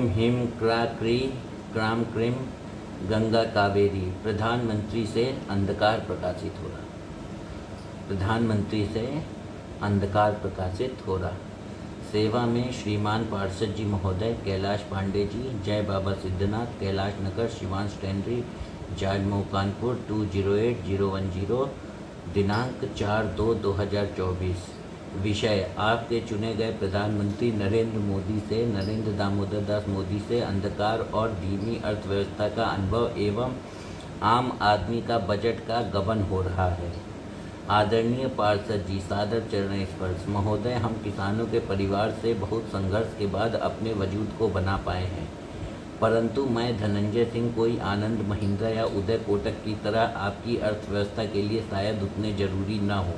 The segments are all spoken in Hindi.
ओम ह्रीं क्रा क्री क्राम क्रीं गंगा कावेरी। प्रधानमंत्री से अंधकार प्रकाशित हो रहा। प्रधानमंत्री से अंधकार प्रकाशित हो रहा। सेवा में श्रीमान पार्षद जी महोदय कैलाश पांडे जी, जय बाबा सिद्धनाथ, कैलाश नगर, शिवांश टेंडरी, जाजमऊ कानपुर 208010, दिनांक 4/2/2024। विषय आपके चुने गए प्रधानमंत्री नरेंद्र मोदी से, नरेंद्र दामोदर दास मोदी से अंधकार और धीमी अर्थव्यवस्था का अनुभव एवं आम आदमी का बजट का गबन हो रहा है। आदरणीय पार्षद जी, सादर चरण स्पर्श। महोदय, हम किसानों के परिवार से बहुत संघर्ष के बाद अपने वजूद को बना पाए हैं, परंतु मैं धनंजय सिंह कोई आनंद महिंद्रा या उदय कोटक की तरह आपकी अर्थव्यवस्था के लिए शायद उतने जरूरी न हो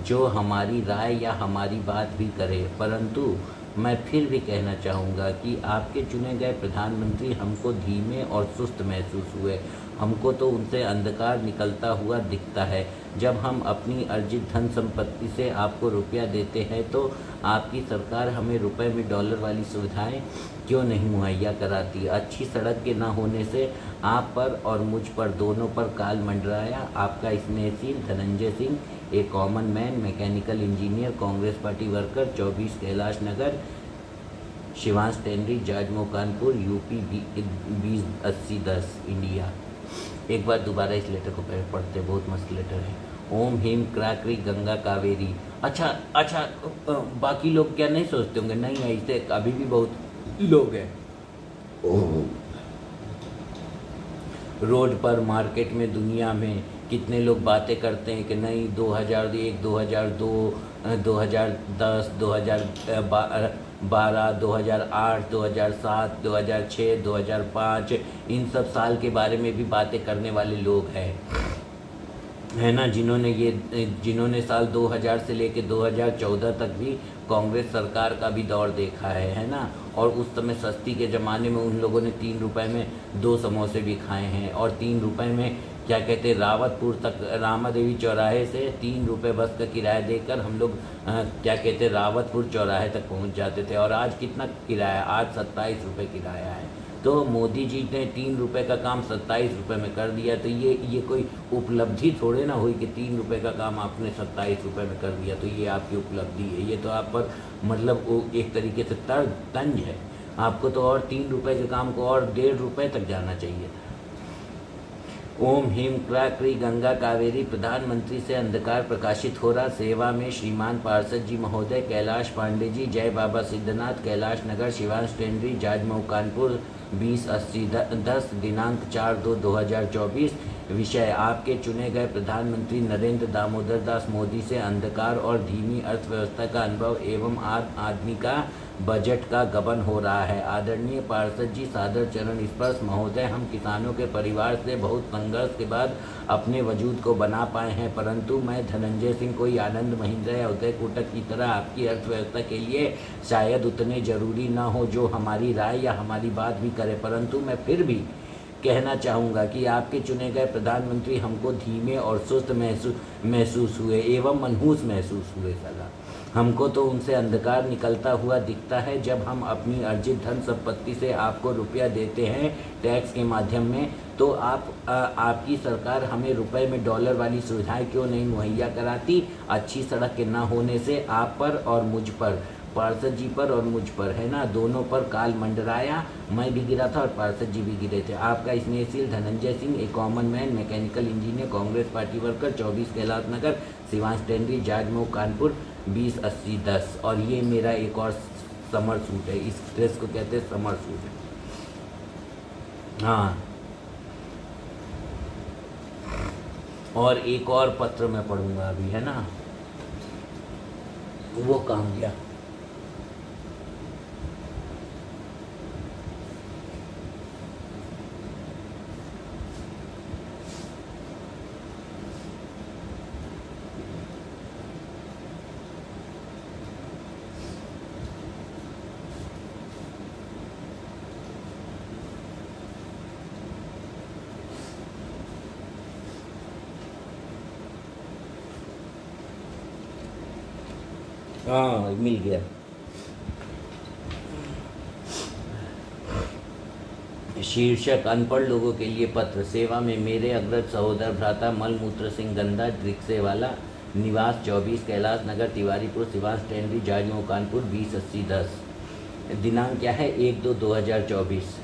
जो हमारी राय या हमारी बात भी करे, परंतु मैं फिर भी कहना चाहूँगा कि आपके चुने गए प्रधानमंत्री हमको धीमे और सुस्त महसूस हुए। हमको तो उनसे अंधकार निकलता हुआ दिखता है। जब हम अपनी अर्जित धन संपत्ति से आपको रुपया देते हैं तो आपकी सरकार हमें रुपए में डॉलर वाली सुविधाएं क्यों नहीं मुहैया कराती। अच्छी सड़क के न होने से आप पर और मुझ पर दोनों पर काल मंडराया। आपका स्नेहशील Dhananjay Singh, a common man, mechanical engineer, Congress party worker, 24 Kailash Nagar, Shivansh tannery, Jajmau Kanpur, UP 208010, India. एक बार दोबारा इस लेटर को पढ़ते, बहुत मस्त लेटर है। ओम ह्रीं क्रा क्री गंगा कावेरी। अच्छा, बाकी लोग क्या नहीं सोचते होंगे? नहीं, ऐसे अभी भी बहुत लोग हैं। रोड पर, मार्केट में, दुनिया में कितने लोग बातें करते हैं कि नहीं 2001, 2002, 2010, 2012, 2008, 2007, 2006, 2005 इन सब साल के बारे में भी बातें करने वाले लोग हैं, है ना, जिन्होंने साल 2000 से लेकर 2014 तक भी कांग्रेस सरकार का भी दौर देखा है ना। और उस समय सस्ती के ज़माने में उन लोगों ने 3 रुपए में 2 समोसे भी खाए हैं, और 3 रुपए में क्या कहते हैं, रावतपुर तक, रामादेवी चौराहे से 3 रुपये बस का किराया देकर हम लोग क्या कहते हैं, रावतपुर चौराहे तक पहुंच जाते थे। और आज कितना किराया? आज 27 रुपये किराया है। तो मोदी जी ने 3 रुपये का काम 27 रुपये में कर दिया। तो ये कोई उपलब्धि थोड़े ना हुई कि 3 रुपये का काम आपने 27 रुपये में कर दिया, तो ये आपकी उपलब्धि है। ये तो आप पर मतलब वो एक तरीके से तंज है। आपको तो और 3 रुपये के काम को और 1.5 रुपये तक जाना चाहिए था। ओम ह्रीं क्रा क्री गंगा कावेरी। प्रधानमंत्री से अंधकार प्रकाशित हो रहा। सेवा में श्रीमान पार्षद जी महोदय कैलाश पांडे जी, जय बाबा सिद्धनाथ, कैलाश नगर, शिवांश टेंडरी, जाजमऊ कानपुर 208010, दिनांक 4/2/2024। विषय आपके चुने गए प्रधानमंत्री नरेंद्र दामोदर दास मोदी से अंधकार और धीमी अर्थव्यवस्था का अनुभव एवं आम आदमी का बजट का गबन हो रहा है। आदरणीय पार्षद जी, सादर चरण स्पर्श। महोदय, हम किसानों के परिवार से बहुत संघर्ष के बाद अपने वजूद को बना पाए हैं, परंतु मैं धनंजय सिंह कोई आनंद महिंद्रा या उदय कोटक की तरह आपकी अर्थव्यवस्था के लिए शायद उतने जरूरी न हो जो हमारी राय या हमारी बात भी करे, परंतु मैं फिर भी कहना चाहूँगा कि आपके चुने गए प्रधानमंत्री हमको धीमे और सुस्त महसूस हुए एवं मनहूस महसूस हुए। सदा हमको तो उनसे अंधकार निकलता हुआ दिखता है। जब हम अपनी अर्जित धन संपत्ति से आपको रुपया देते हैं टैक्स के माध्यम में, तो आपकी सरकार हमें रुपए में डॉलर वाली सुविधाएं क्यों नहीं मुहैया कराती। अच्छी सड़क के न होने से आप पर और मुझ पर, पार्षद जी पर और मुझ पर, है ना, दोनों पर काल मंडराया। मैं भी गिरा था और पार्षद जी भी गिरे थे। आपका स्नेहशील Dhananjay Singh, a common man, mechanical engineer, Congress party worker, 24 Kailash Nagar, Shivansh tannery, Jajmau Kanpur 208010। और ये मेरा एक और समर सूट है। इस ड्रेस को कहते हैं समर सूट। हाँ, और एक और पत्र मैं पढ़ूंगा अभी, है ना, वो काम किया। हाँ, मिल गया। शीर्षक अनपढ़ लोगों के लिए पत्र। सेवा में मेरे अग्रज सहोदर भ्राता मलमूत्र सिंह गंदा रिक्शेवाला, निवास 24 कैलाश नगर तिवारीपुर सिवान टेंडरी जाजमऊ कानपुर 208010। दिनांक क्या है 1/2/2024।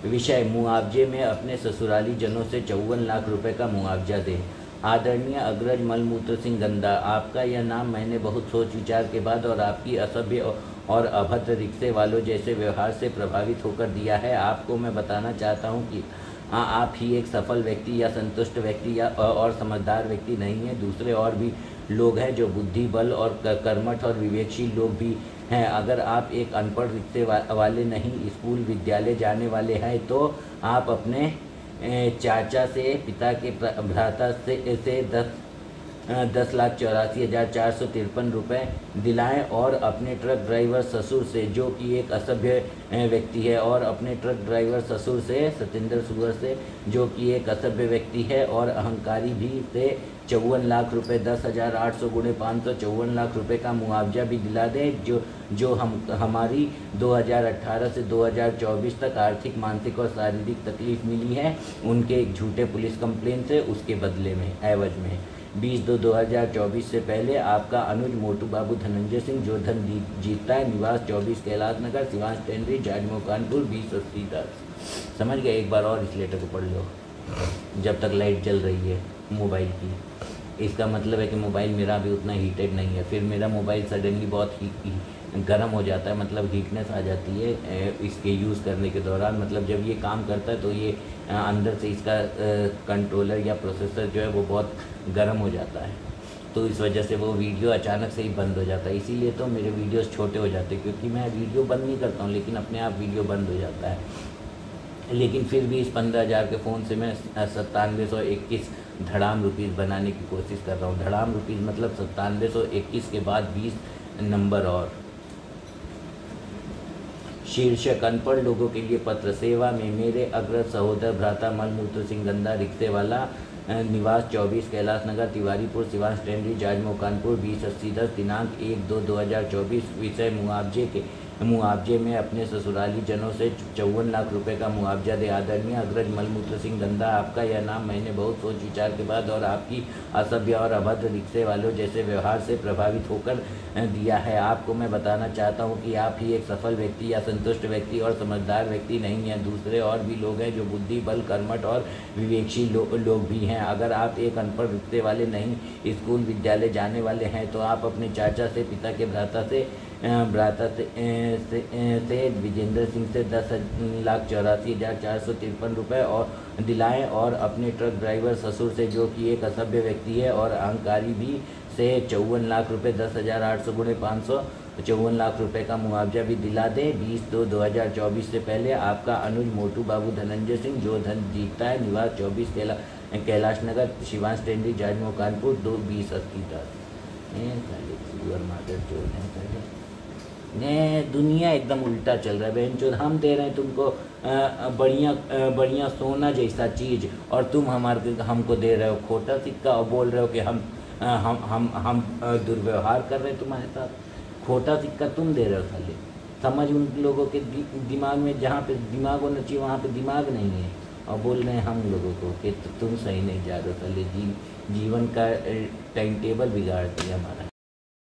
विषय मुआवजे में अपने ससुराली जनों से 54 लाख रुपए का मुआवजा दें। आदरणीय अग्रज मलमूत्र सिंह गंदा, आपका यह नाम मैंने बहुत सोच विचार के बाद और आपकी असभ्य और अभद्र रिक्शे वालों जैसे व्यवहार से प्रभावित होकर दिया है। आपको मैं बताना चाहता हूं कि आप ही एक सफल व्यक्ति या संतुष्ट व्यक्ति या और समझदार व्यक्ति नहीं है। दूसरे और भी लोग हैं जो बुद्धि बल और कर्मठ और विवेकशील लोग भी हैं। अगर आप एक अनपढ़ रिक्शे वाले नहीं स्कूल विद्यालय जाने वाले हैं तो आप अपने चाचा से पिता के भ्राता से 10,84,453 रुपये दिलाएं और अपने ट्रक ड्राइवर ससुर से, जो कि एक असभ्य व्यक्ति है, और अपने ट्रक ड्राइवर ससुर से सतेंद्र सुअर से, जो कि एक असभ्य व्यक्ति है और अहंकारी भी, से 54 लाख रुपये 10,800 गुणे 500 54 लाख रुपये का मुआवजा भी दिला दें, जो हमारी 2018 से 2024 तक आर्थिक मानसिक और शारीरिक तकलीफ मिली है उनके एक झूठे पुलिस कंप्लेन से, उसके बदले में एवज में 20/2/2024 से पहले आपका अनुज मोटू बाबू धनंजय सिंह, जो धन जीतता है, निवास 24 कैलाश नगर सिवान टेंडरी जाजमऊ कानपुर 208010। समझ गए? एक बार और इस लेटर को पढ़ लो जब तक लाइट जल रही है मोबाइल की। इसका मतलब है कि मोबाइल मेरा भी उतना हीटेड नहीं है। फिर मेरा मोबाइल सडनली बहुत गर्म हो जाता है, मतलब हीटनेस आ जाती है इसके यूज़ करने के दौरान। मतलब जब ये काम करता है तो ये अंदर से इसका कंट्रोलर या प्रोसेसर जो है वो बहुत गर्म हो जाता है, तो इस वजह से वो वीडियो अचानक से ही बंद हो जाता है। इसीलिए तो मेरे वीडियोस छोटे हो जाते हैं, क्योंकि मैं वीडियो बंद नहीं करता हूँ लेकिन अपने आप वीडियो बंद हो जाता है। लेकिन फिर भी इस 15,000 के फ़ोन से मैं 9721 धड़ाम रुपीज़ बनाने की कोशिश कर रहा हूँ। धड़ाम रुपीज़ मतलब 9721 के बाद 20 नंबर और। शीर्षक अनपढ़ लोगों के लिए पत्र। सेवा में मेरे अग्रज सहोदर भ्राता मलमूत्र सिंह गंदा रिक्शेवाला, निवास 24 कैलाश नगर तिवारीपुर सिवान टेंडरी जाजमऊ कानपुर 208010। दिनांक 1/2/2024। विषय मुआवजे में अपने ससुराली जनों से 54 लाख रुपए का मुआवजा दे। आदरणीय अग्रज मलमूत्र सिंह गंदा, आपका यह नाम मैंने बहुत सोच विचार के बाद और आपकी असभ्य और अभद्र रिक्शे वालों जैसे व्यवहार से प्रभावित होकर दिया है। आपको मैं बताना चाहता हूं कि आप ही एक सफल व्यक्ति या संतुष्ट व्यक्ति और समझदार व्यक्ति नहीं हैं। दूसरे और भी लोग हैं जो बुद्धि बल कर्मठ और विवेकशील लोग भी हैं। अगर आप एक अनपढ़ रिक्शे वाले नहीं स्कूल विद्यालय जाने वाले हैं तो आप अपने चाचा से पिता के भ्राता से विजेंद्र सिंह से 10,84,453 रुपये और दिलाएं और अपने ट्रक ड्राइवर ससुर से, जो कि एक असभ्य व्यक्ति है और अहंकारी भी, से 54 लाख रुपये 10,800 गुणे 500 54 लाख रुपए का मुआवजा भी दिला दें। 20/2/2024 से पहले आपका अनुज मोटू बाबू धनंजय सिंह, जो धन जीतता है, निवास 24 कैलाश नगर शिवान टेंडरी जाजमऊ कानपुर 208010। दुनिया एकदम उल्टा चल रहा है बहनचोद। हम दे रहे हैं तुमको बढ़िया सोना जैसा चीज़ और तुम हमको दे रहे हो खोटा सिक्का और बोल रहे हो कि हम दुर्व्यवहार कर रहे हैं तुम्हारे साथ। खोटा सिक्का तुम दे रहे हो साले। समझ उन लोगों के दिमाग में, जहाँ पे दिमाग होना चाहिए वहाँ पे दिमाग नहीं है, और बोल रहे हैं हम लोगों को कि तुम सही नहीं जा रहे हो साले। जीवन का टाइम टेबल बिगाड़ दिया हमारा।